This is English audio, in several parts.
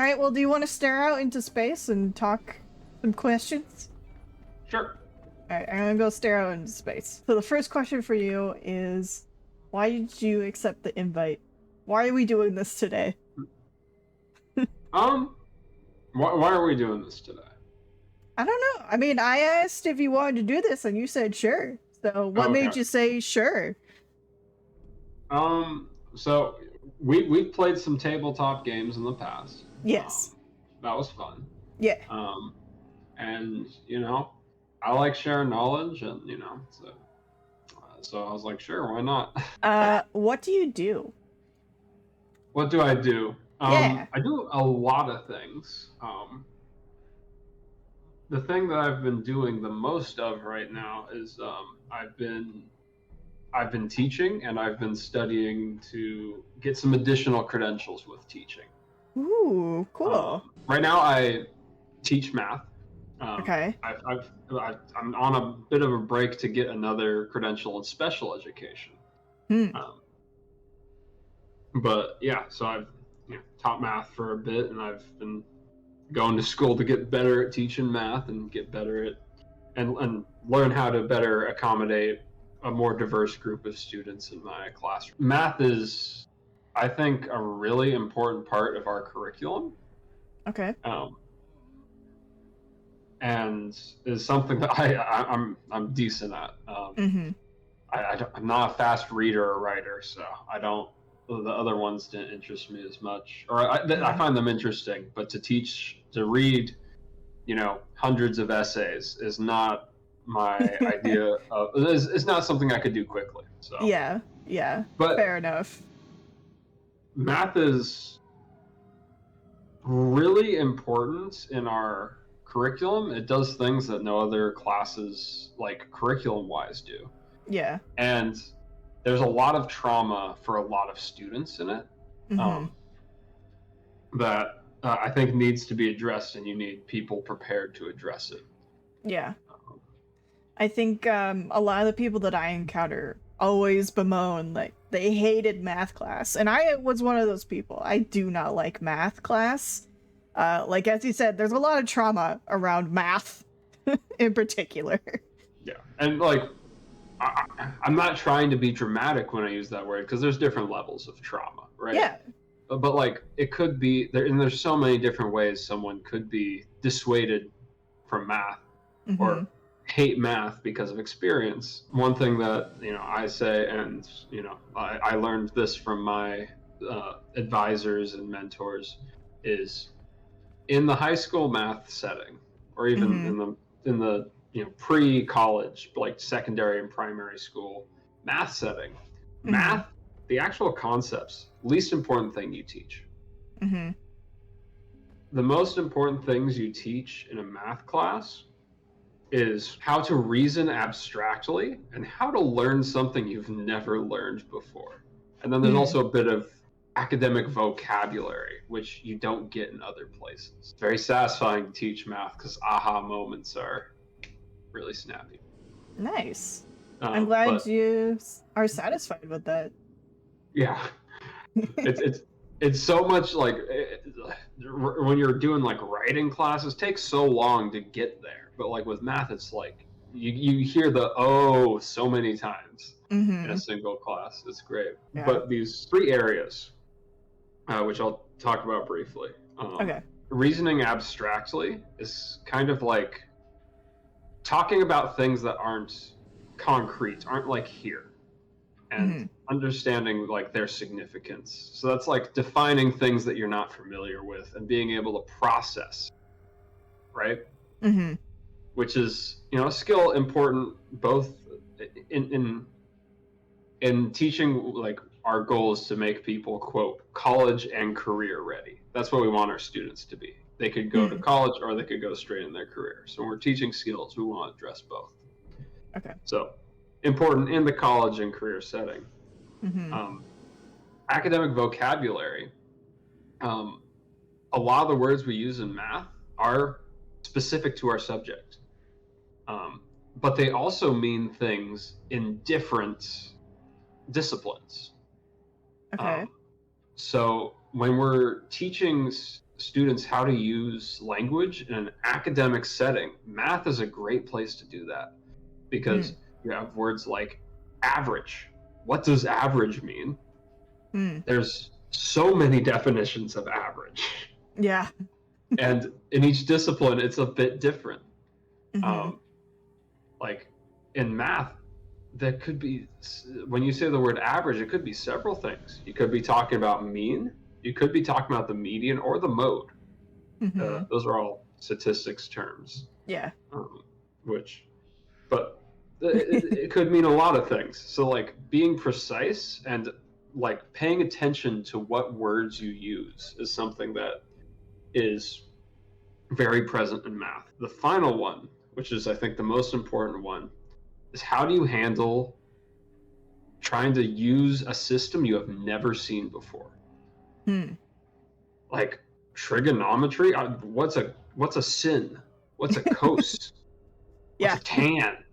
right, well, do you want to stare out into space and talk some questions? Sure. Alright, I'm gonna go stare out into space. So the first question for you is, why did you accept the invite? Why are we doing this today? Um, why are we doing this today? I don't know. I mean, I asked if you wanted to do this, and you said sure. So what Okay. made you say sure? So we've played some tabletop games in the past. Yes. That was fun. Yeah. And I like sharing knowledge, and so I was like, sure, why not? What do you do? What do I do? Yeah. I do a lot of things. The thing that I've been doing the most of right now is I've been teaching, and I've been studying to get some additional credentials with teaching. Ooh, cool. Right now, I teach math. Okay. I'm on a bit of a break to get another credential in special education. Hmm. But yeah, so I've taught math for a bit, and I've been going to school to get better at teaching math and get better at and learn how to better accommodate a more diverse group of students in my classroom. Math is, I think, a really important part of our curriculum. Okay. And is something that I'm decent at. Mm-hmm. I'm not a fast reader or writer, so the other ones didn't interest me as much, or I find them interesting, but to read, hundreds of essays is not my idea of, it's not something I could do quickly. So yeah, but fair enough. math is really important in our curriculum. It does things that no other classes, like curriculum-wise, do. Yeah. And there's a lot of trauma for a lot of students in it. Mm-hmm. That I think needs to be addressed, and you need people prepared to address it. Yeah. I think a lot of the people that I encounter always bemoan like they hated math class, and I was one of those people. I do not like math class. Like as you said, there's a lot of trauma around math in particular. Yeah, and like I'm not trying to be dramatic when I use that word, because there's different levels of trauma, right? Yeah. But like it could be there, and there's so many different ways someone could be dissuaded from math, Mm-hmm. or hate math because of experience. One thing that I say, and I learned this from my advisors and mentors, is in the high school math setting, or even in the pre-college, like secondary and primary school math setting, math, the actual concepts, least important thing you teach. Mm-hmm. The most important things you teach in a math class is how to reason abstractly and how to learn something you've never learned before. And then there's also a bit of academic vocabulary, which you don't get in other places. It's very satisfying to teach math because aha moments are really snappy. Nice. I'm glad you are satisfied with that. Yeah. It's so much like when you're doing like writing classes, it takes so long to get there. But like with math, it's like you hear the so many times in a single class. It's great. Yeah. But these 3 areas, which I'll talk about briefly. Okay. Reasoning abstractly is kind of like talking about things that aren't concrete, aren't like here, and understanding like their significance. So that's like defining things that you're not familiar with and being able to process, right? Which is a skill important both in teaching. Like our goal is to make people, quote, college and career ready. That's what we want our students to be. They could go to college or they could go straight in their career. So when we're teaching skills, we want to address both. Okay. So important in the college and career setting. Academic vocabulary. A lot of the words we use in math are specific to our subject. But they also mean things in different disciplines. Okay. So when we're teaching students how to use language in an academic setting, math is a great place to do that, because you have words like average. What does average mean? There's so many definitions of average. Yeah. And in each discipline, it's a bit different. Mm-hmm. Like in math, there could be, when you say the word average, it could be several things. You could be talking about mean, you could be talking about the median or the mode. Mm-hmm. Those are all statistics terms. Yeah. Which, but it could mean a lot of things. So like being precise and like paying attention to what words you use is something that is very present in math. The final one, which is I think the most important one, is how do you handle trying to use a system you have never seen before? Like trigonometry. What's a sin? What's a cos? What's Yeah. a tan?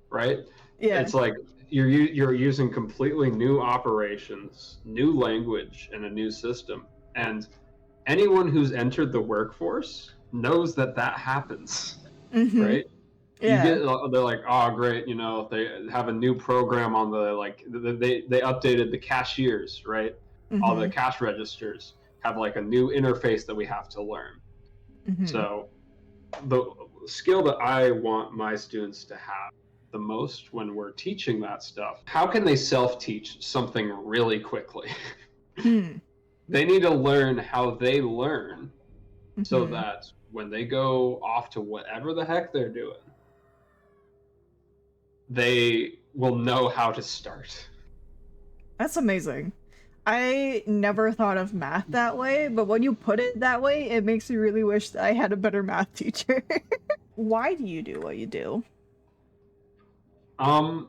Right? Yeah. It's like you're using completely new operations, new language, and a new system. And anyone who's entered the workforce knows that happens, right? You Yeah. get, they're like, oh great, they have a new program on the, like they updated the cashiers, right? All the cash registers have like a new interface that we have to learn. So the skill that I want my students to have the most when we're teaching that stuff, how can they self-teach something really quickly? They need to learn how they learn, so that when they go off to whatever the heck they're doing, they will know how to start. That's amazing. I never thought of math that way, but when you put it that way, it makes me really wish that I had a better math teacher. Why do you do what you do? Yeah,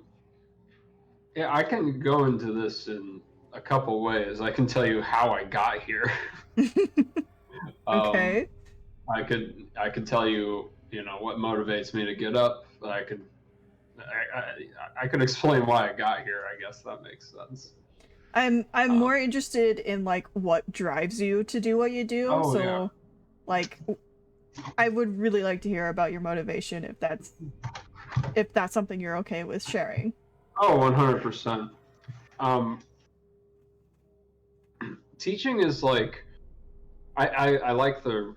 I can go into this in a couple ways. I can tell you how I got here. Okay. I could tell you, what motivates me to get up. I could explain why I got here. I guess that makes sense. I'm more interested in like what drives you to do what you do. Oh, So yeah. like I would really like to hear about your motivation if that's something you're okay with sharing. Oh, 100%. Teaching is like, I like the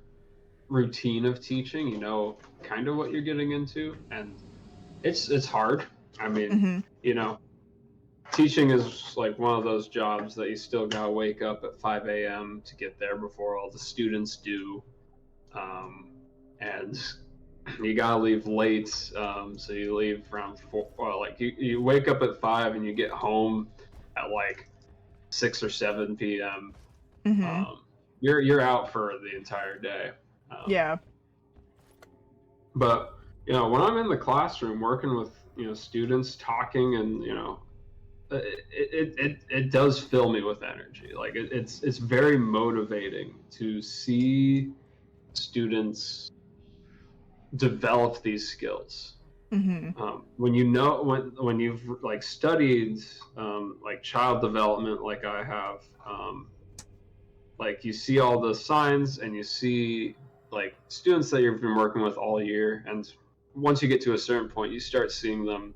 routine of teaching. You know kind of what you're getting into, and it's hard. I mean, teaching is like one of those jobs that you still gotta wake up at 5 a.m. to get there before all the students do, and you gotta leave late. So you leave around 4. Well, like you wake up at 5 and you get home at like 6 or 7 p.m. You're out for the entire day. Yeah. But when I'm in the classroom working with students, talking, and it does fill me with energy. Like it's very motivating to see students develop these skills. When you've like studied like child development, like I have, like you see all the signs, and you see like students that you've been working with all year, and once you get to a certain point, you start seeing them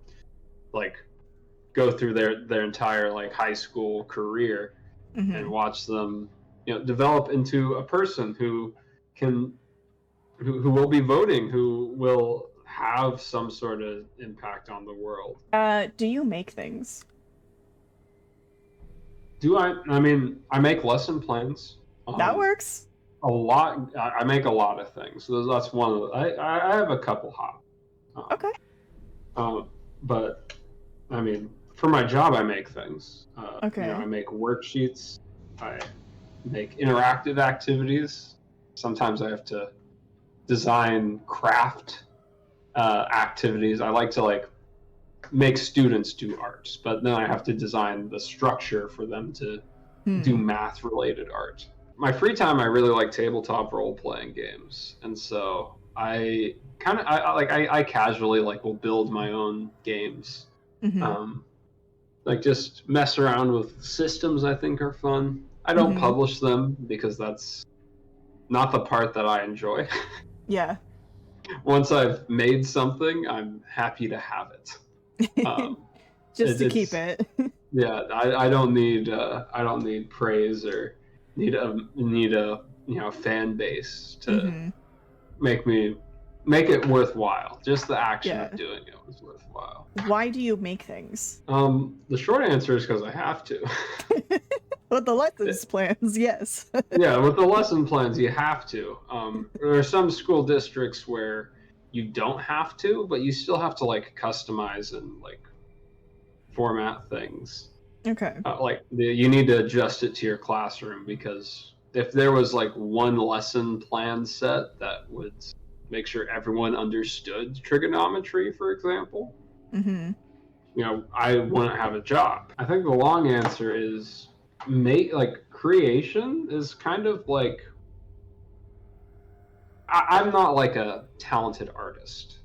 like go through their entire like high school career, and watch them develop into a person who will be voting, who will have some sort of impact on the world. Do you make things? Do I mean, I make lesson plans. That works. A lot. I make a lot of things. That's one of I have a couple hobbies. Okay. But I mean, for my job, I make things. Okay. I make worksheets. I make interactive activities. Sometimes I have to design craft activities. I like to like make students do art, but then I have to design the structure for them to do math related art. My free time, I really like tabletop role playing games, and so I casually like will build my own games. Like just mess around with systems I think are fun. I don't publish them because that's not the part that I enjoy. Yeah. Once I've made something, I'm happy to have it. Um, Just to keep it's it. yeah. I don't need praise or need a fan base to Hmm. make me make it worthwhile. Just the action of Yeah. doing it was worthwhile. Why do you make things? The short answer is because I have to. With the lessons plans, yes. Yeah, with the lesson plans, you have to. There are some school districts where you don't have to, but you still have to like customize and like format things. Okay. You need to adjust it to your classroom because if there was like one lesson plan set that would make sure everyone understood trigonometry, for example, Hmm. I wouldn't have a job. I think the long answer is creation is kind of like I'm not like a talented artist,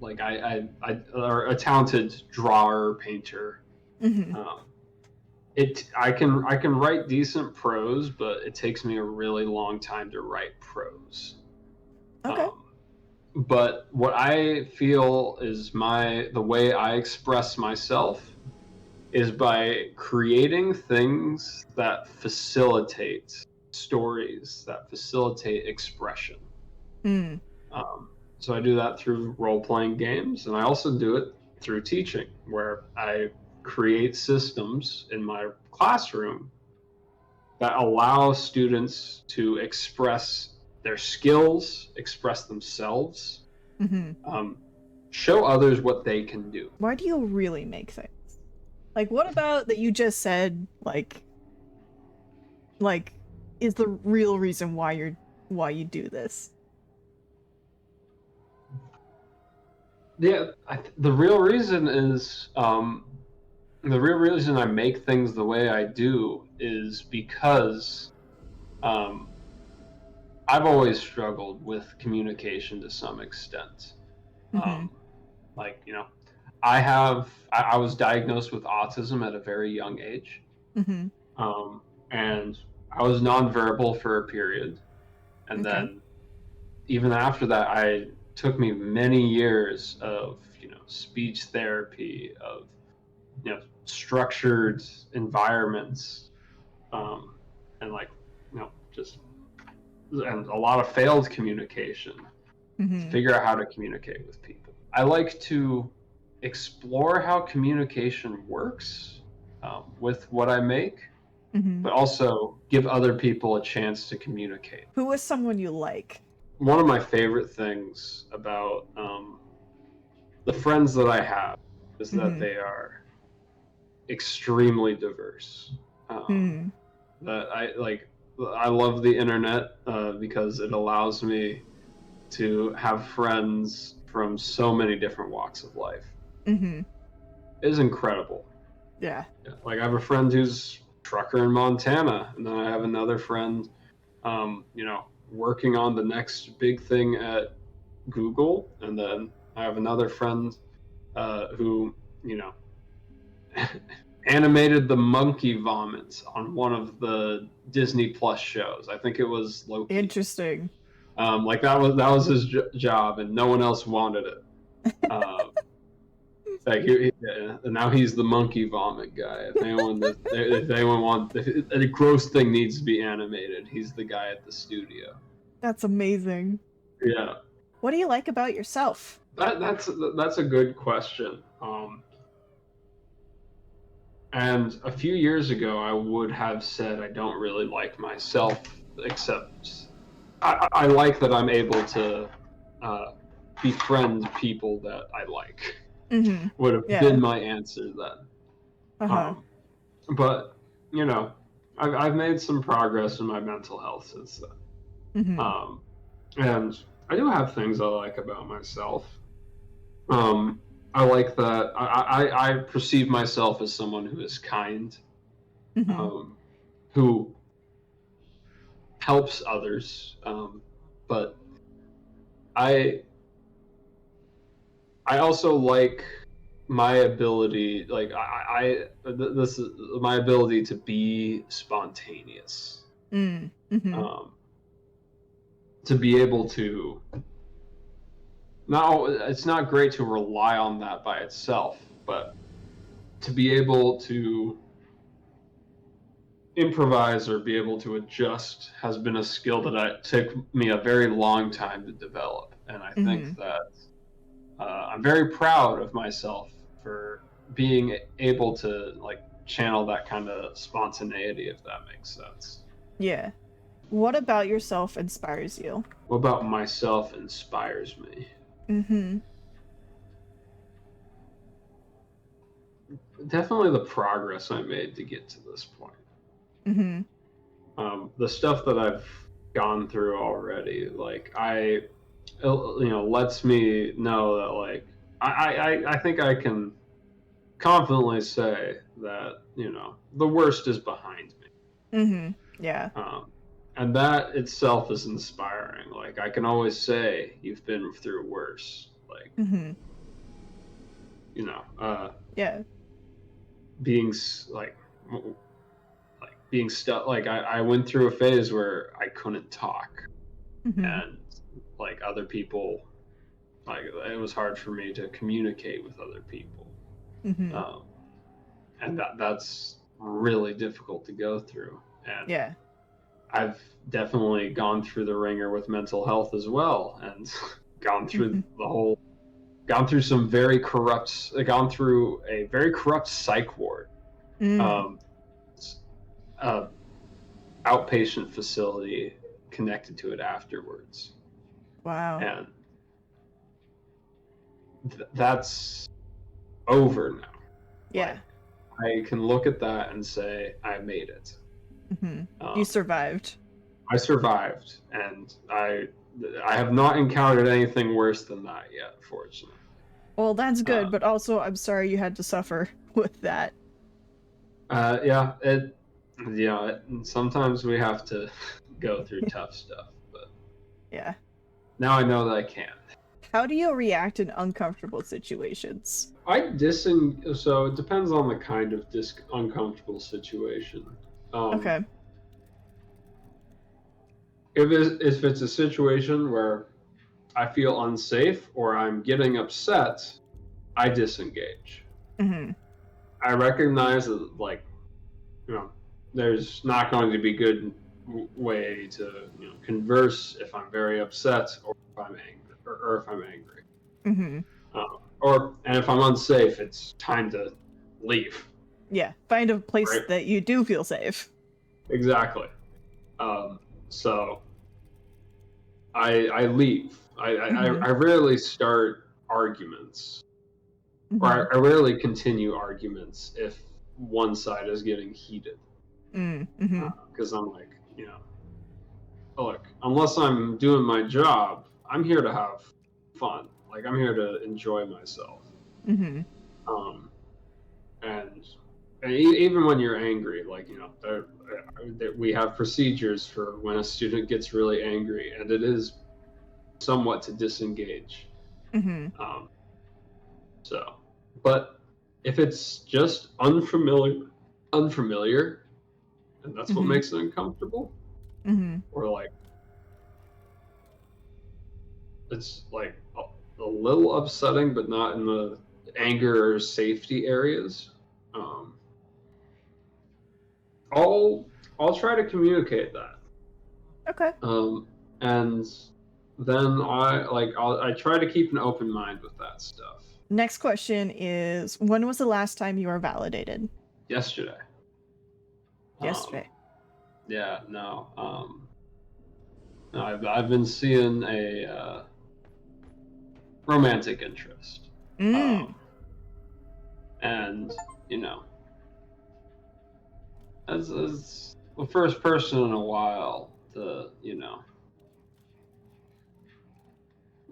like I or a talented drawer, painter. Hmm. Um, I can write decent prose, but it takes me a really long time to write prose. Okay. Um, but what I feel is the way I express myself is by creating things that facilitate stories, that facilitate expression. Mm. Um, so I do that through role playing games, and I also do it through teaching, where I create systems in my classroom that allow students to express their skills, express themselves, Hmm. um, show others what they can do. Why do you really make things? Like, what about that you just said, like, is the real reason why you do this? Yeah, the real reason is the real reason I make things the way I do is because um, I've always struggled with communication to some extent. Hmm. Um, I was diagnosed with autism at a very young age, Hmm. um, and I was nonverbal for a period, and Okay. then even after that, I took me many years of speech therapy, of structured environments, and like just and a lot of failed communication to Hmm. figure out how to communicate with people. I like to explore how communication works with what I make, Hmm. but also give other people a chance to communicate. Who is someone you like? One of my favorite things about the friends that I have is that Hmm. they are extremely diverse. Hmm. That I like. I love the internet because it allows me to have friends from so many different walks of life. Hmm. It is incredible. Yeah. Yeah. Like I have a friend who's a trucker in Montana, and then I have another friend, working on the next big thing at Google, and then I have another friend who, you know, animated the monkey vomits on one of the Disney Plus shows. I think it was Loki. Interesting. Like that was his job, and no one else wanted it. Um, like yeah, and now he's the monkey vomit guy. If anyone wants, if a gross thing needs to be animated, he's the guy at the studio. That's amazing. Yeah, What do you like about yourself? that's a good question. And a few years ago, I would have said I don't really like myself, except I like that I'm able to uh, befriend people that I like. Hmm. Would have Yeah. been my answer then. Uh-huh. Um, but you know, I've made some progress in my mental health since then, Hmm. and I do have things I like about myself. Um, I like that I perceive myself as someone who is kind, Hmm. um, who helps others, but I I also like my ability, like this is my ability to be spontaneous. Mm. Hmm. Um, to be able to now, it's not great to rely on that by itself, but to be able to improvise or be able to adjust has been a skill that took me a very long time to develop. And I think Mhm. that I'm very proud of myself for being able to like channel that kind of spontaneity, if that makes sense. Yeah. What about yourself inspires you? What about myself inspires me? Mhm. Definitely the progress I made to get to this point. Mhm. The stuff that I've gone through already, like lets me know that like I think I can confidently say that the worst is behind me. Mhm. Yeah. Um, and that itself is inspiring. Like I can always say you've been through worse. Like Mhm. you know, Yeah. being being stuck. Like I went through a phase where I couldn't talk, Mhm. and like other people, like it was hard for me to communicate with other people, Mhm. um, and that's really difficult to go through. And Yeah. I've definitely gone through the ringer with mental health as well, and gone through Mhm. the whole, gone through some very corrupt, gone through a very corrupt psych ward, Mm. um, uh, outpatient facility connected to it afterwards, Wow. and that's over now. Yeah. Like I can look at that and say I made it. Mhm. You Um, survived. I survived, and I have not encountered anything worse than that yet, fortunately. Well, that's Uh, good, but also I'm sorry you had to suffer with that. yeah, sometimes we have to go through tough stuff, but Yeah. now I know that I can. How do you react in uncomfortable situations? So it depends on the kind of uncomfortable situation. Um, Okay. if it's a situation where I feel unsafe or I'm getting upset, I disengage. Mhm. I recognize that, like, you know, there's not going to be good way to converse if I'm very upset or if I'm angry or if I'm angry. Mhm. And if I'm unsafe, it's time to leave. Yeah. Find a place Right? that you do feel safe. Exactly. Um, so I leave. Mhm. I rarely start arguments, or Mhm. I rarely continue arguments if one side is getting heated. Mm. Mhm. Because I'm like, look, unless I'm doing my job, I'm here to have fun. Like I'm here to enjoy myself. Mhm. Um, and even when you're angry, like we have procedures for when a student gets really angry, and it is somewhat to disengage. Mhm. Um, so, but if it's just unfamiliar, and that's what Mhm. makes it uncomfortable, Mhm. or like it's like a little upsetting, but not in the anger or safety areas. Um, I'll I'll try to communicate that, Okay. and then I try to keep an open mind with that stuff. Next question is when was the last time you were validated? Yesterday, um, Yesterday. yeah, no, no, I've been seeing a romantic interest, Mm. um, and you know, as the first person in a while to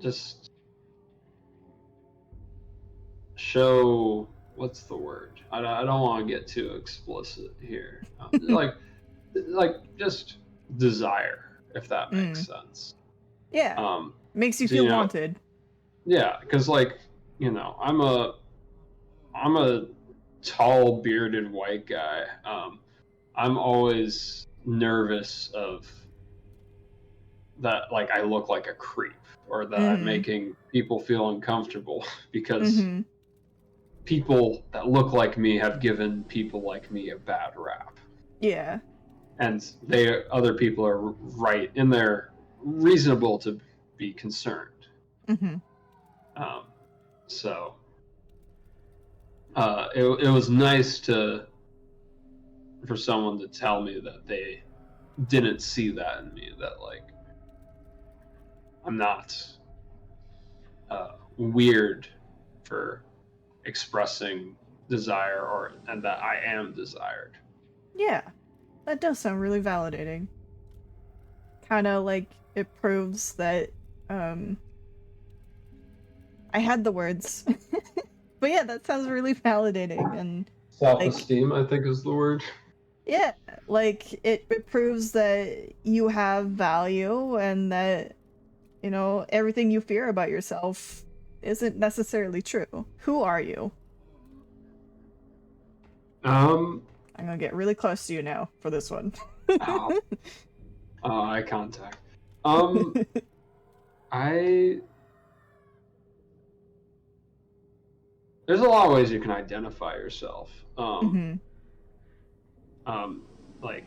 just show, what's the word? I don't want to get too explicit here. Like just desire, if that makes Mm. sense. Yeah. Um, Makes you so, feel wanted. yeah, because like I'm a tall bearded white guy. I'm always nervous of that like I look like a creep or that I'm Mm-hmm. making people feel uncomfortable because Mm-hmm. people that look like me have given people like me a bad rap. Yeah. And other people are right in there, reasonable to be concerned. Mm-hmm. Um, so it was nice for someone to tell me that they didn't see that in me, that like I'm not weird for expressing desire and that I am desired. Yeah. That does sound really validating. Kind of like it proves that um I had the words. But yeah, that sounds really validating and like Self-esteem, I think, is the word. yeah, like it proves that you have value and that everything you fear about yourself isn't necessarily true. Who are you? Um, I'm gonna get really close to you now for this one. oh, eye contact. Um, I there's a lot of ways you can identify yourself. Mm-hmm. Um, like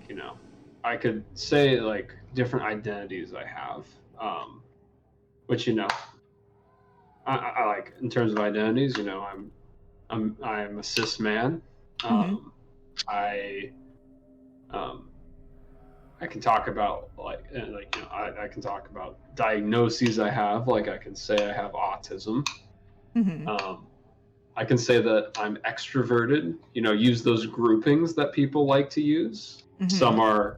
I could say like different identities I have. Which I like in terms of identities. I'm a cis man. Mm-hmm. I um, I can talk about I can talk about diagnoses I have. Like I can say I have autism. Mm-hmm. Um, I can say that I'm extroverted. Use those groupings that people like to use. Mm-hmm.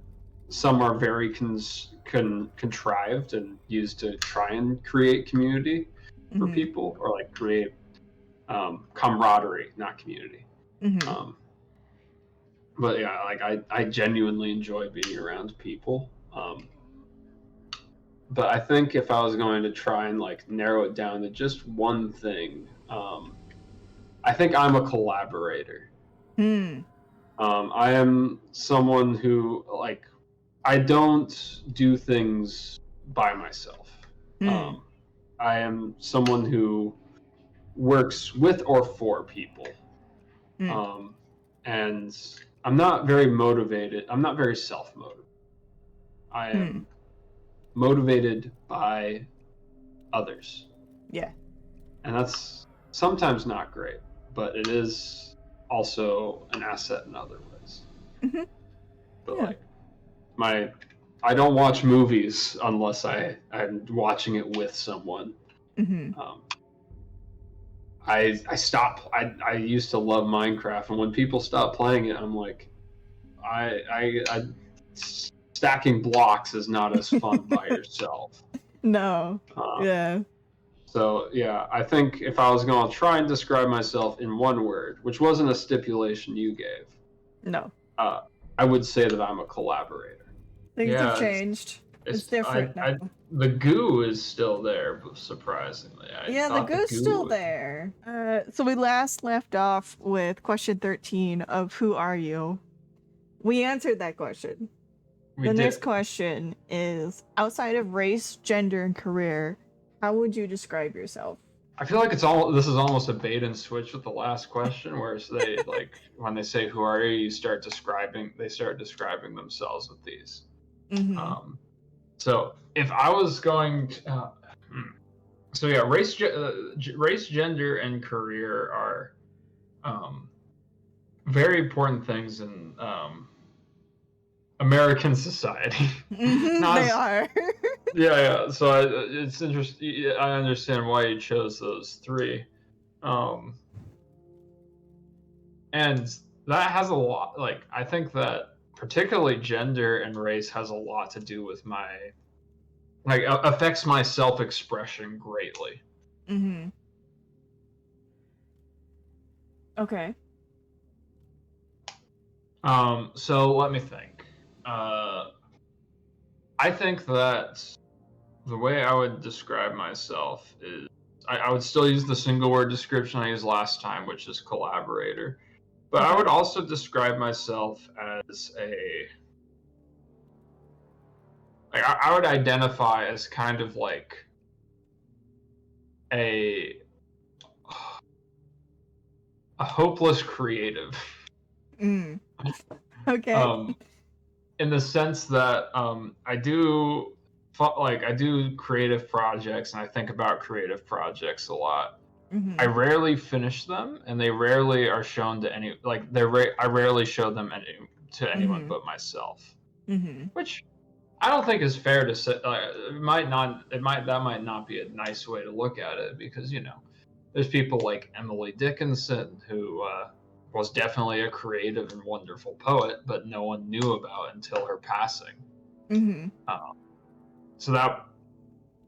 Some are very contrived and used to try and create community for Mm-hmm. people, or like create camaraderie, not community. Mm-hmm. Um, but yeah, like I genuinely enjoy being around people. But I think if I was going to try and like narrow it down to just one thing, I think I'm a collaborator. Mm. I am someone who like I don't do things by myself. Mm. Um, I am someone who works with or for people. Mm. Um, and I'm not very motivated. I'm not very self-motivated. I Mm. am motivated by others. Yeah. And that's sometimes not great, but it is also an asset in other ways. Mm-hmm. But Yeah. like I don't watch movies unless I'm watching it with someone. Mm-hmm. Um, I stop. I used to love Minecraft, and when people stop playing it, I'm like, I stacking blocks is not as fun by yourself. No. Uh, Yeah. so yeah, I think if I was going to try and describe myself in one word, which wasn't a stipulation you gave, No. uh, I would say that I'm a collaborator. Things have Yeah, changed. It's it's different now. the goo is still there, surprisingly. I Yeah, the thought the goo's goo still was. there. So we last left off with question 13 of who are you? We answered that question. We The next did. question is outside of race, gender, and career, how would you describe yourself? I feel like this is almost a bait and switch with the last question, where they like when they say who are you, they start describing themselves with these. Mm-hmm. Um, so if I was going to, so yeah, race, gender, and career are very important things in American society. Mm-hmm, Not they as, are. yeah. So it's interesting. I understand why you chose those three, um, and that has a lot. Like I think that particularly gender and race has a lot to do with my affects my self-expression greatly. Mm-hmm. Okay. So let me think. I think that the way I would describe myself is I would still use the single word description I used last time, which is collaborator. But I Okay. would also describe myself as like I would identify as kind of like a a hopeless creative. Mm. Okay. um, in the sense that I do creative projects and I think about creative projects a lot. I Mm-hmm. rarely finish them, and they rarely are shown to any like I rarely show them to anyone Mm-hmm. but myself, Mm-hmm. which I don't think is fair to say. It might not. It might that might not be a nice way to look at it because there's people like Emily Dickinson who was definitely a creative and wonderful poet, but no one knew about until her passing. Mm-hmm. Uh, so that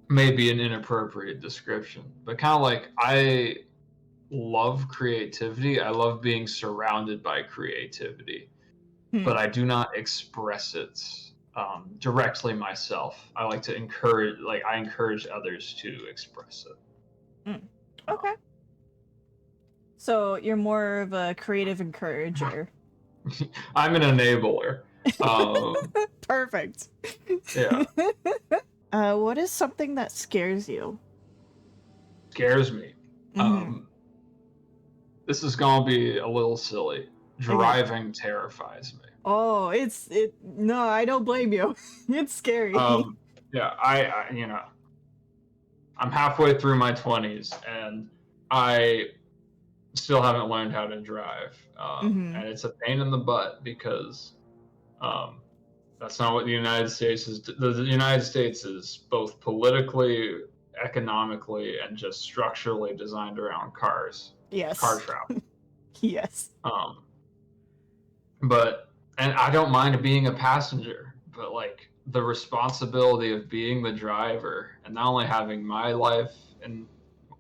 may be an inappropriate description, but kind of like I love creativity. I love being surrounded by creativity, Hmm. but I do not express it directly myself. I like to I encourage others to express it. Mm. Um, Okay. So you're more of a creative encourager. I'm an enabler. Um, Perfect. yeah, What is something that scares you? scares me. Mm-hmm. Um, this is gonna be a little silly. Okay. Driving terrifies me. Oh, no, I don't blame you. It's scary. Um, yeah, I'm halfway through my 20s and I still haven't learned how to drive. Mm-hmm. And it's a pain in the butt because um, that's not what the United States is. The United States is both politically, economically, and just structurally designed around cars, car Yes. travel. Yes. Um, and I don't mind being a passenger, but like the responsibility of being the driver and not only having my life in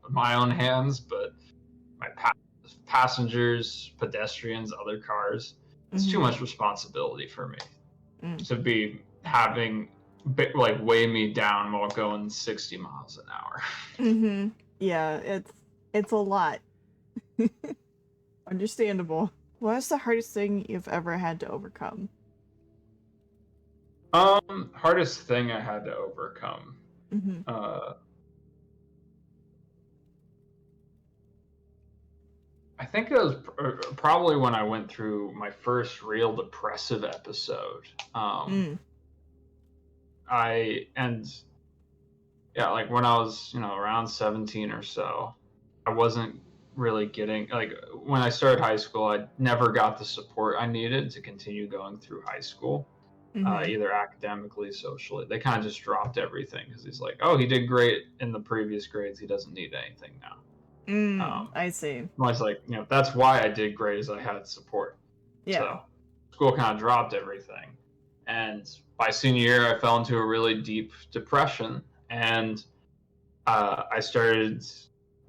my own hands, but my passengers, pedestrians, other cars. It's too Mm-hmm. much responsibility for me Mm. to be having like weigh me down while going 60 miles an hour. Mm-hmm. Yeah, it's a lot. Understandable. What is the hardest thing you've ever had to overcome? Hardest thing I had to overcome. Mm-hmm. Uh, I think it was probably when I went through my first real depressive episode. Mm. I and yeah, like when I was, around 17 or so, I wasn't really getting like when I started high school, I never got the support I needed to continue going through high school, Mm-hmm. either academically, socially. They kind of just dropped everything because he's like, oh, he did great in the previous grades. He doesn't need anything now. Mm. I see. I was like, that's why I did great is I had support. Yeah. So school kind of dropped everything. And by senior year, I fell into a really deep depression. And I started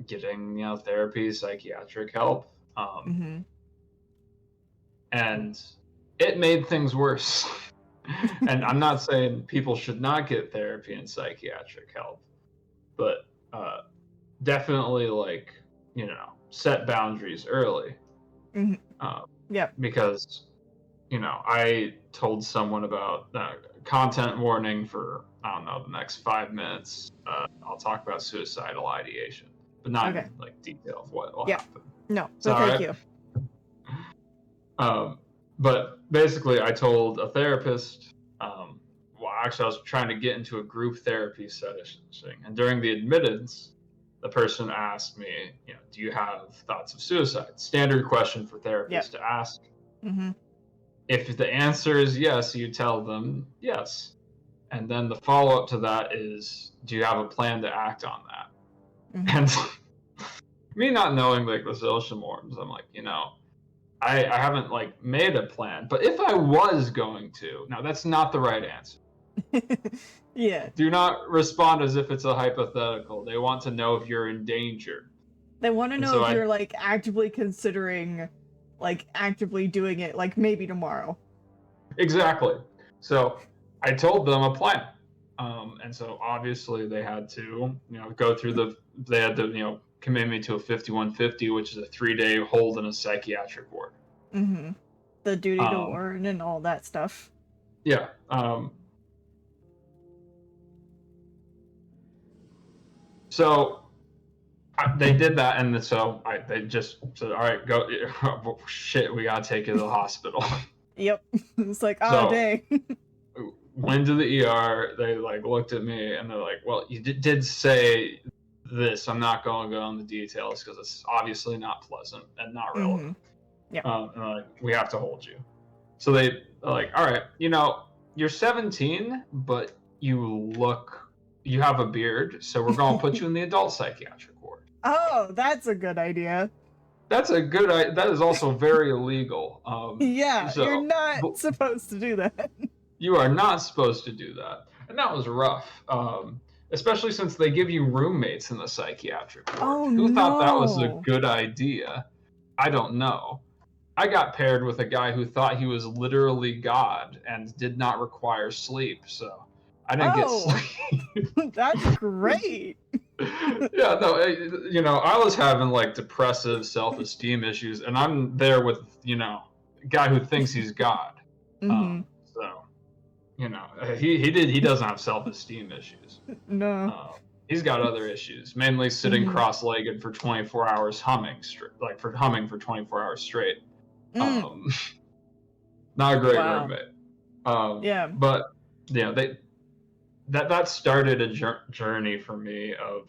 getting, therapy, psychiatric help. Mm-hmm. And it made things worse. And I'm not saying people should not get therapy and psychiatric help, but definitely like, set boundaries early. Mm-hmm. Um, Yep. because I told someone about content warning for I don't know the next 5 minutes. I'll talk about suicidal ideation, but not in Okay. like detail of what will Yep. happen. No, It's but all thank right. you. But basically, I told a therapist. Well, actually, I was trying to get into a group therapy session, and during the admittance, the person asked me, do you have thoughts of suicide? Standard question for Yep. therapists to ask. Mm-hmm. If the answer is yes, you tell them yes. And then the follow up to that is, do you have a plan to act on that? Mm-hmm. And me not knowing like the social norms, I'm like, I haven't like made a plan. But if I was going to, now that's not the right answer. Yeah. Do not respond as if it's a hypothetical. They want to know if you're in danger. They want to And know so if I you're like actively considering like actively doing it like maybe tomorrow. exactly. So I told them a plan. And so obviously they had to, go through they had to, commit me to a 5150, which is a 3-day hold in a psychiatric ward. Mm-hmm. The duty to Um, warn and all that stuff. yeah. So they did that, and so they just said, "All right, go." Shit, we gotta take you to the hospital. Yep. It's like, oh, So dang. went to the ER. They like looked at me and they're like, "Well, you did say this. I'm not going to go into details because it's obviously not pleasant and not relevant. Yeah. And like, we have to hold you." So they are like, "All right, you're 17, but you have a beard, so we're going to put you in the adult psychiatric ward." Oh, that's a good idea. That is also very illegal. Yeah, you're So not supposed to do that. you are not supposed to do that, and that was rough. Especially since they give you roommates in the psychiatric ward. Oh, Who thought that was a no. good idea? I don't know. I got paired with a guy who thought he was literally God and did not require sleep, so I didn't get Oh, sleep. that's great. Yeah, no, I was having like depressive self-esteem issues, and I'm there with, a guy who thinks he's God. So, he doesn't have self-esteem issues. No. He's got other issues, mainly sitting cross-legged for 24 hours humming for 24 hours straight. Not a great roommate. Yeah. But that started a journey for me of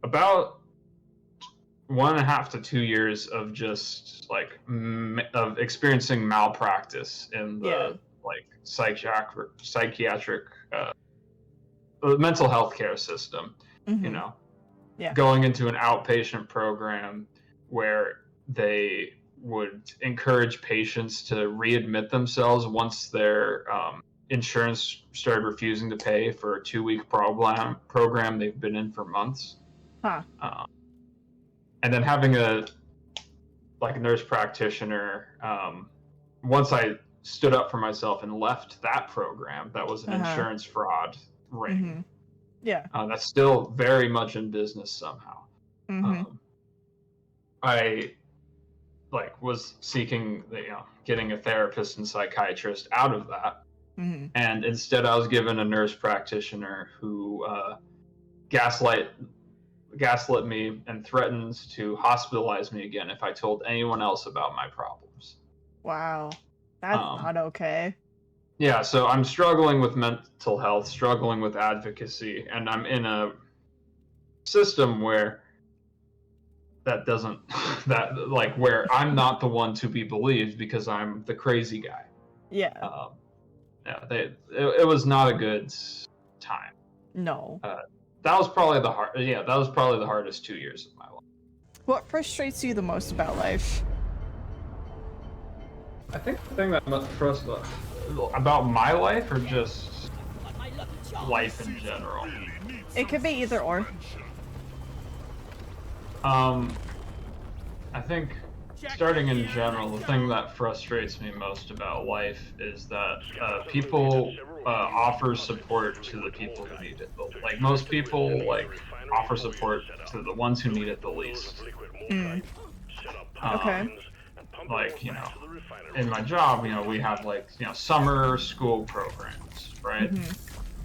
about 1.5 to 2 years of just like of experiencing malpractice in the like psychiatric mental health care system. Going into an outpatient program where they would encourage patients to readmit themselves once their insurance started refusing to pay for a 2-week program they've been in for months. And then having a nurse practitioner, once I stood up for myself and left that program, that was an insurance fraud ring. That's still very much in business somehow. I was seeking getting a therapist and psychiatrist out of that, and instead I was given a nurse practitioner who gaslit me and threatens to hospitalize me again if I told anyone else about my problems. Wow, that's not okay. Yeah, so I'm struggling with mental health, struggling with advocacy, and I'm in a system where where I'm not the one to be believed because I'm the crazy guy. Yeah. It was not a good time. No. That was probably the hardest 2 years of my life. What frustrates you the most about life? I think the thing that frustrates about my life, or just life in general. It could be either or. I think starting in general, the thing that frustrates me most about life is that people offer support to the people who need it. Like most people, offer support to the ones who need it the least. Okay. In my job, we have summer school programs, right?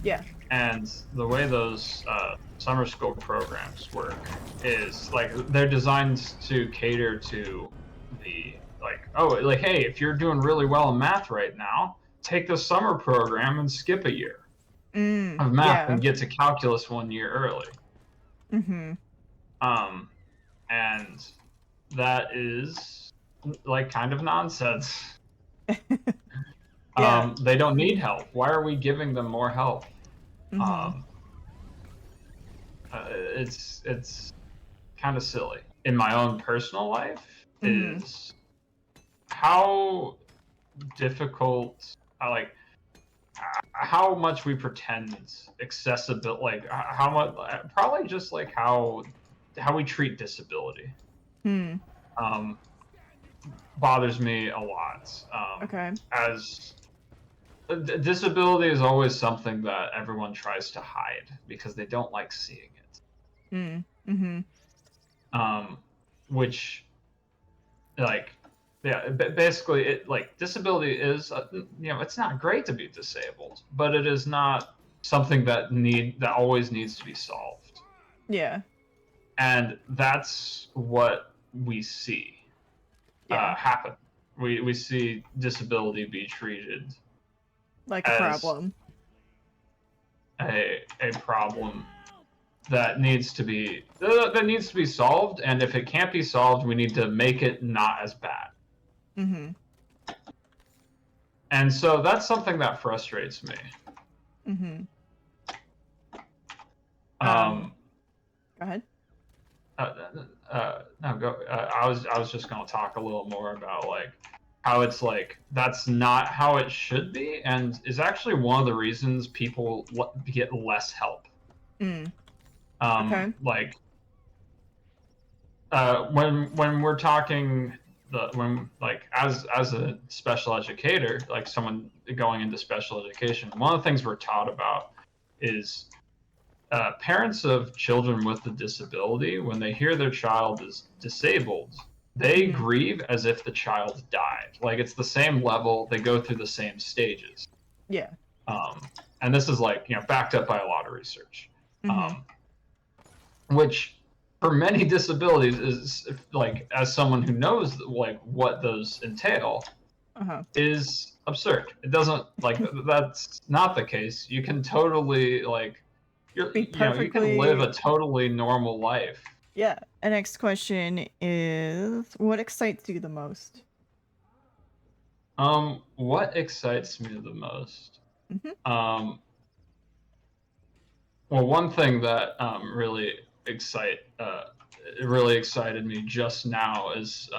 Yeah. And the way those summer school programs work is they're designed to cater to the hey, if you're doing really well in math right now, take the summer program and skip a year of math and get to calculus 1 year early. And that is kind of nonsense. They don't need help. Why are we giving them more help? It's kind of silly. In my own personal life, is how difficult, how much we pretend accessibility, how much, probably just how we treat disability. Bothers me a lot. Okay. As disability is always something that everyone tries to hide because they don't like seeing it. Which, basically, disability is, it's not great to be disabled, but it is not something that always needs to be solved. Yeah. And that's what we see Yeah. happen. We see disability be treated Like a as problem. a problem that needs to be solved, and if it can't be solved, we need to make it not as bad. Mm-hmm. And so that's something that frustrates me. Mm-hmm. Um, Go ahead. no, go. I was just going to talk a little more about like how it's like that's not how it should be, and is actually one of the reasons people get less help. Mm. Okay. Like when we're talking when like as a special educator, like someone going into special education, one of the things we're taught about is parents of children with a disability, when they hear their child is disabled, they Mm-hmm. grieve as if the child died. Like it's the same level, they go through the same stages. Yeah. Um, and this is like, backed up by a lot of research. Mm-hmm. Um, which for many disabilities is like, as someone who knows like what those entail, Uh-huh. is absurd. It doesn't like that's not the case. You can totally like Be you can live perfectly. a totally normal life. Yeah. The next question is, what excites you the most? What excites me the most? Mm-hmm. Um, well, one thing that really excited me just now is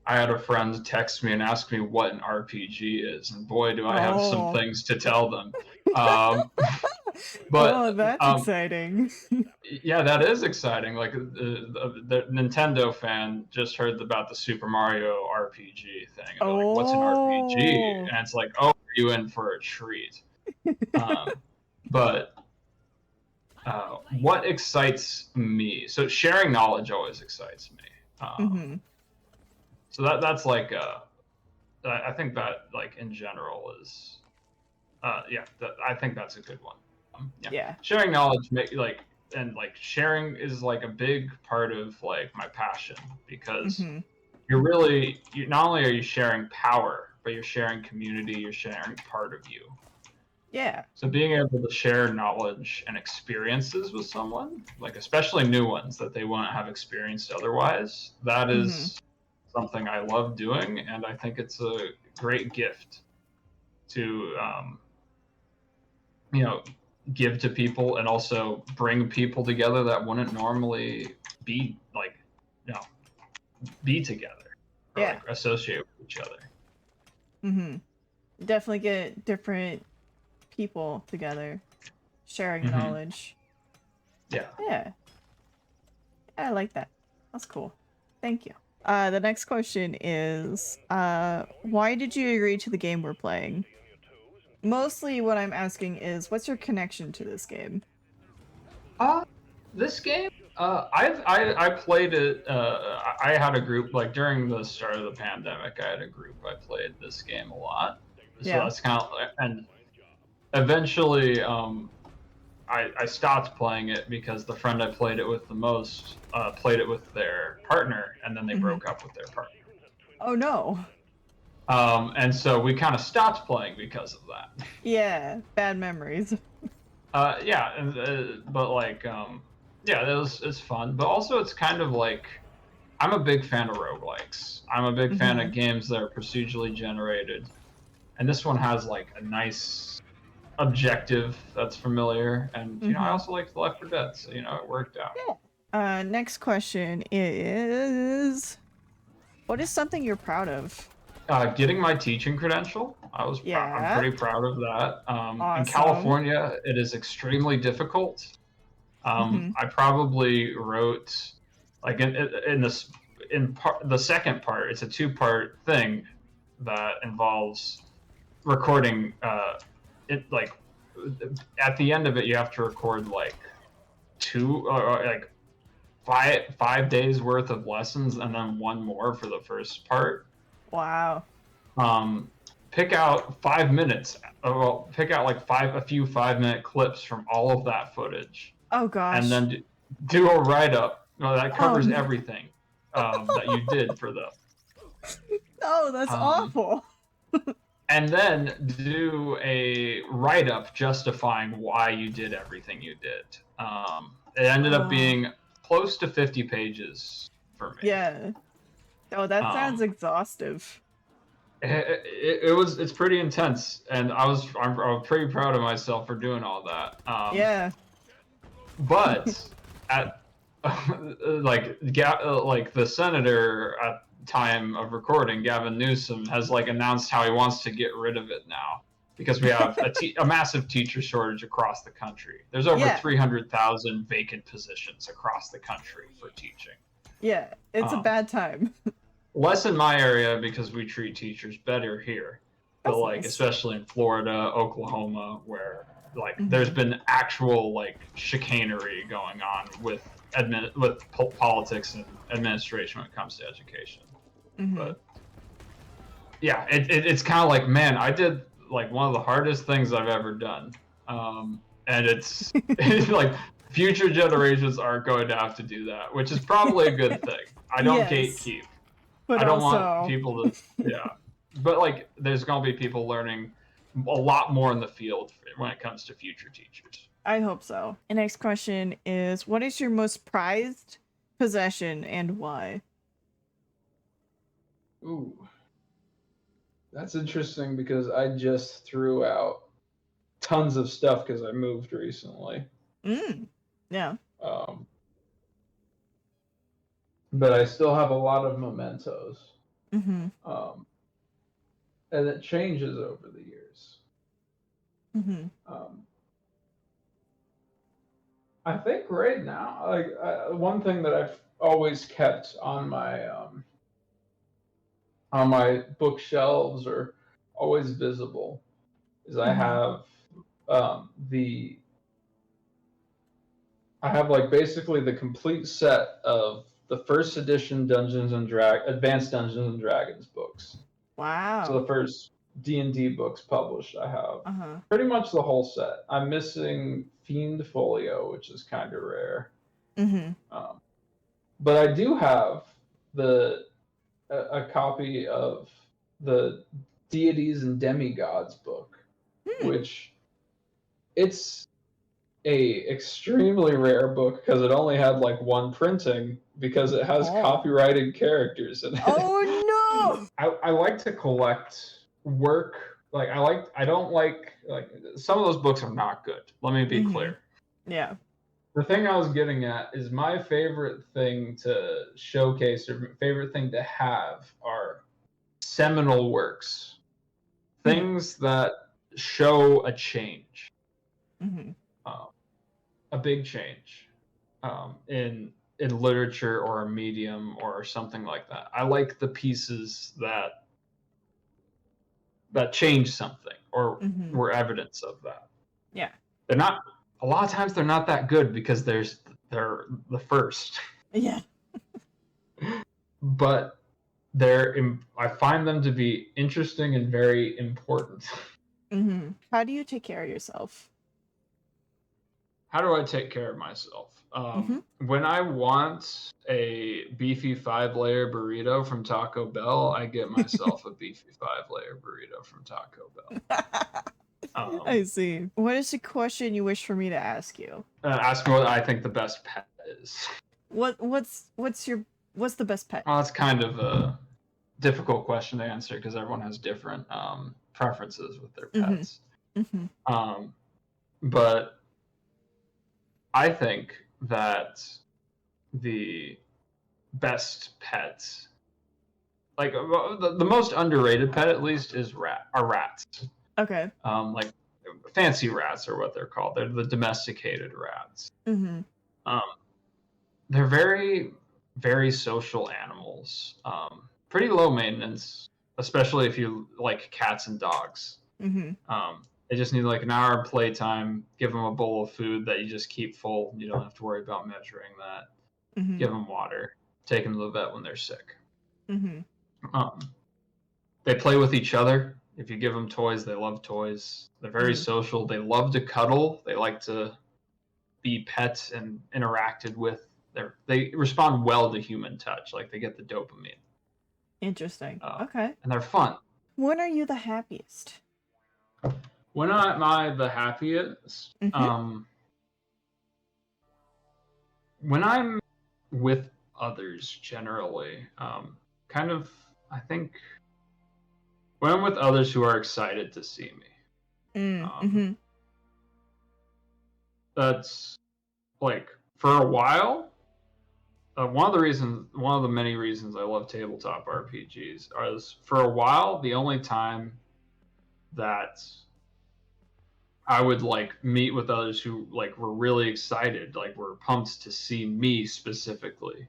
I had a friend text me and ask me what an RPG is, and boy, do I have some Oh. things to tell them. Um, Oh, but that's exciting. yeah, that is exciting. Like the Nintendo fan just heard about the Super Mario RPG thing, and they're like, "What's an RPG?" Oh. And it's like, "Oh, are you in for a treat?" Um, but what excites me? So sharing knowledge always excites me. Mm-hmm. So that's like I think that like in general is yeah, I think that's a good one. Yeah, Yeah. sharing knowledge and like sharing is like a big part of like my passion, because Mm-hmm. you not only are you sharing power, but you're sharing community, you're sharing part of you. Yeah. So being able to share knowledge and experiences with someone, like especially new ones that they wouldn't have experienced otherwise, that Mm-hmm. is something I love doing, and I think it's a great gift to you know give to people, and also bring people together that wouldn't normally be like you know be together or Yeah. like associate with each other. Mm-hmm. Definitely get different people together, sharing Hmm. knowledge. Yeah. Yeah. I like that. That's cool. Thank you. The next question is, why did you agree to the game we're playing? Mostly what I'm asking is, what's your connection to this game? Uh, this game, I played it. I had a group like during the start of the pandemic. I had a group. I played this game a lot. So Yeah. that's kind of, and eventually, I stopped playing it because the friend I played it with the most played it with their partner, and then they Mm-hmm. broke up with their partner. Oh no. And so we kind of stopped playing because of that. Yeah, bad memories. Yeah, but like, yeah, it's fun, but also it's kind of like I'm a big fan of roguelikes. I'm a big fan Mm-hmm. of games that are procedurally generated, and this one has like a nice objective that's familiar, and I Mm-hmm. also like the Left 4 Dead, so it worked out. Yeah. Next question is, what is something you're proud of? Getting my teaching credential, I'm Yeah. pretty proud of that. In Awesome. California, it is extremely difficult. Mm-hmm. I probably wrote like in this in part the second part. It's a two-part thing that involves recording. It like at the end of it, you have to record like two or like five days worth of lessons, and then one more for the first part. Wow. Um, pick out 5 minutes. Well, pick out like a few 5-minute clips from all of that footage, Oh and gosh. then do a write-up that Oh, covers no. everything that you did for them. Oh, that's awful. And then do a write-up justifying why you did everything you did. It ended up being close to 50 pages for me. Yeah. Oh, that sounds exhaustive. It's pretty intense, and I was pretty proud of myself for doing all that. Yeah. But at like the senator at time of recording, Gavin Newsom, has like announced how he wants to get rid of it now because we have a massive teacher shortage across the country. There's over 300,000 vacant positions across the country for teaching. Yeah, it's a bad time. Less in my area because we treat teachers better here, but That's like nice. especially in Florida, Oklahoma, where like there's been actual like chicanery going on with politics and administration when it comes to education. But yeah, it's kind of like, man, I did like one of the hardest things I've ever done, and it's like future generations aren't going to have to do that, which is probably a good thing. I don't gatekeep. But I don't also... want people to, yeah. But like, there's gonna be people learning a lot more in the field when it comes to future teachers. I hope so. The next question is, what is your most prized possession and why? Ooh, that's interesting because I just threw out tons of stuff because I moved recently. Yeah. But I still have a lot of mementos. And it changes over the years. I think right now, like one thing that I've always kept on my bookshelves or always visible is I have like basically the complete set of the first edition Advanced Dungeons and Dragons books. Wow. So the first D&D books published, I have pretty much the whole set. I'm missing Fiend Folio, which is kind of rare. But I do have a copy of the Deities and Demigods book, which it's a extremely rare book because it only had like one printing because it has copyrighted characters in it. Oh no! I like to collect work. Like I don't like some of those books are not good. Let me be clear. Yeah. The thing I was getting at is my favorite thing to showcase or favorite thing to have are seminal works. Things that show a change. A big change in literature or a medium or something like that. I like the pieces that change something or were evidence of that. Yeah. They're not, a lot of times they're not that good because they're the first. Yeah. But I find them to be interesting and very important. How do you take care of yourself? How do I take care of myself? When I want a beefy 5-layer burrito from Taco Bell, I get myself a beefy 5-layer burrito from Taco Bell. I see. What is the question you wish for me to ask you? Ask me what I think the best pet is. What's the best pet? Well, that's kind of a difficult question to answer because everyone has different preferences with their pets. But I think that the best pets, like the most underrated pet at least, are rats. Okay. Like fancy rats are what they're called. They're the domesticated rats. They're very, very social animals. Pretty low maintenance, especially if you like cats and dogs. They just need like an hour of playtime. Give them a bowl of food that you just keep full. You don't have to worry about measuring that. Give them water. Take them to the vet when they're sick. They play with each other. If you give them toys, they love toys. They're very social. They love to cuddle. They like to be pets and interacted with. They respond well to human touch. Like they get the dopamine. Interesting. Okay. And they're fun. When are you the happiest? When am I the happiest? When I'm with others, generally, kind of, I think, when I'm with others who are excited to see me. That's like for a while. One of the many reasons I love tabletop RPGs is for a while the only time that I would like meet with others who like were really excited, like were pumped to see me specifically,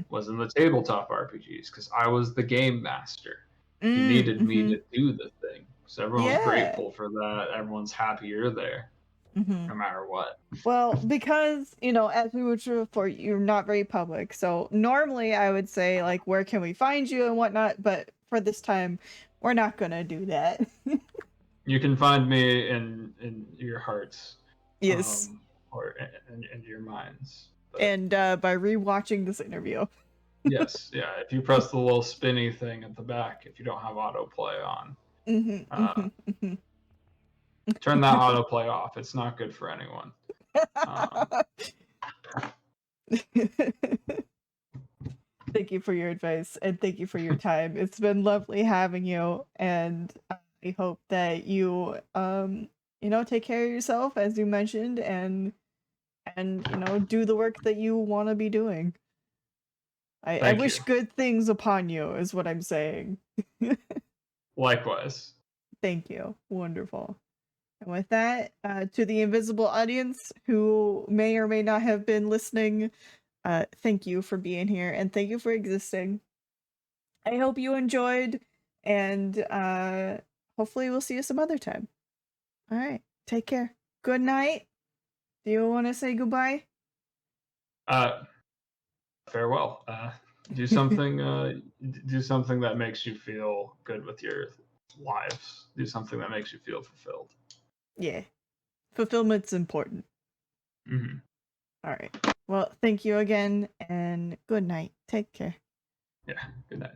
was in the tabletop RPGs because I was the game master. You needed me to do the thing, so everyone was grateful for that. Everyone's happier there, no matter what. Well, because, you know, as we were sure before, you're not very public. So normally I would say, like, where can we find you and whatnot? But for this time, we're not going to do that. You can find me in your hearts. Yes. Or in your minds. But... And by rewatching this interview. Yes, yeah. If you press the little spinny thing at the back, if you don't have autoplay on. Turn that autoplay off. It's not good for anyone. Thank you for your advice and thank you for your time. It's been lovely having you, and I hope that you you know, take care of yourself as you mentioned, and you know, do the work that you want to be doing. I wish good things upon you is what I'm saying. Likewise. Thank you. Wonderful. And with that, to the invisible audience who may or may not have been listening, thank you for being here and thank you for existing. I hope you enjoyed, and hopefully we'll see you some other time. All right. Take care. Good night. Do you want to say goodbye? Farewell. Do something that makes you feel good with your lives. Do something that makes you feel fulfilled. Yeah. Fulfillment's important. All right. Well, thank you again, and good night. Take care. Yeah, good night.